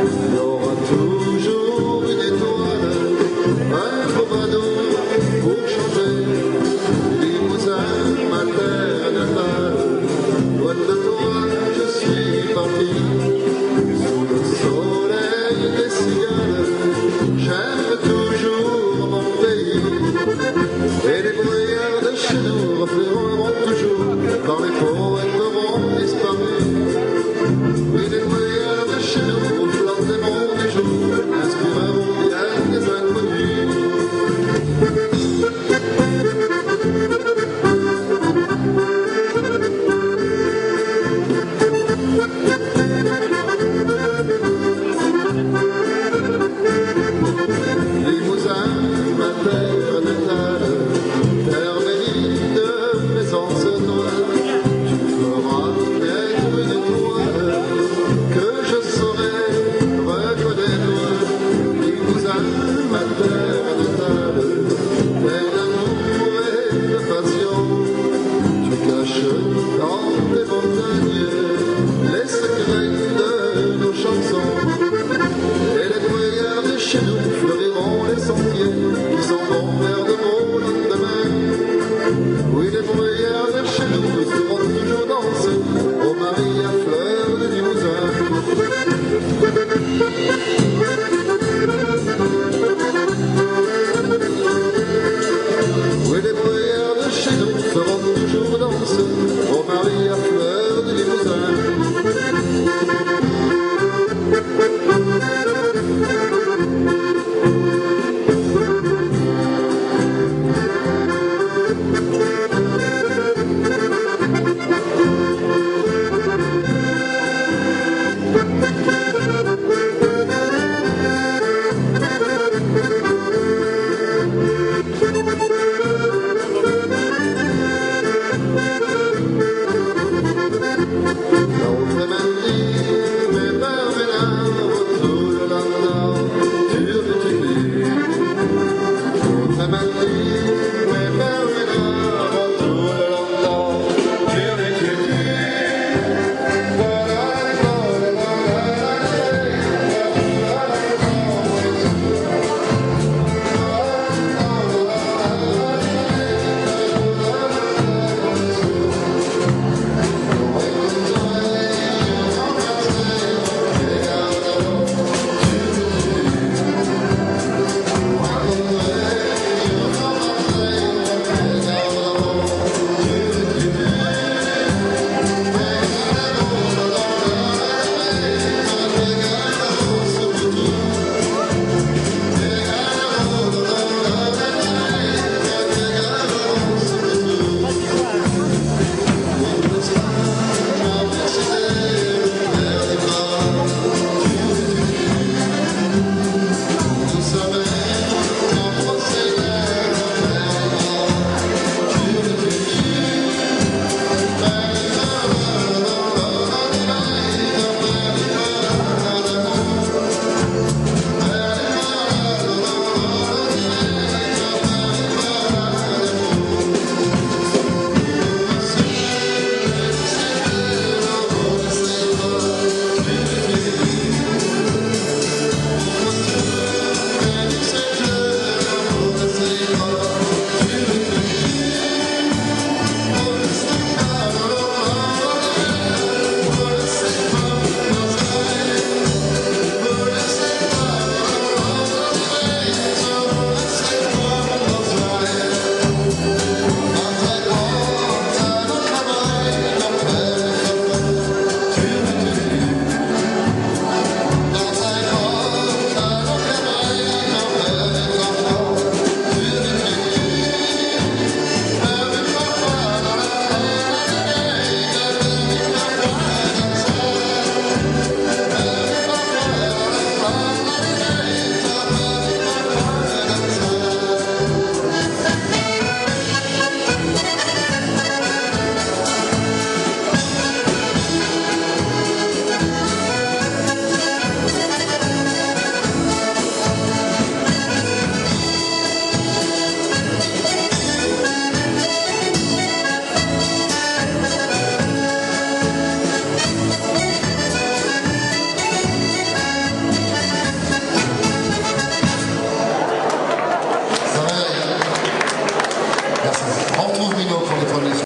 Il y aura toujours une étoile, un troubadour pour chanter. Limousin, ma terre natale, loin de toi je suis parti. Sous le soleil des cigales, j'aime toujours mon pays. Et les brouillards de chez nous refléreront toujours, quand les poètes auront disparu. Oui, les brouillards de chez nous, au flanc des monts des jours, inspireront bien des inconnus. Limousin, ma terre natale, terre bénie de mes ancêtres, tu feras naître une étoile que je saurai reconnaître. Limousin, ma terre natale, terre d'amour et de passion, tu caches dans tes montagnes les secrets de nos chansons. Et les brouillards de chez nous fleuriront les sentiers qui s'en vont vers de beaux lendemains. Oui, les brouillards de chez nous seront toujours dansés au Marie à fleurs de Limousin. Oui, les brouillards de chez nous seront toujours dansés au Marie à Merci. On retrouve Mino pour les premiers.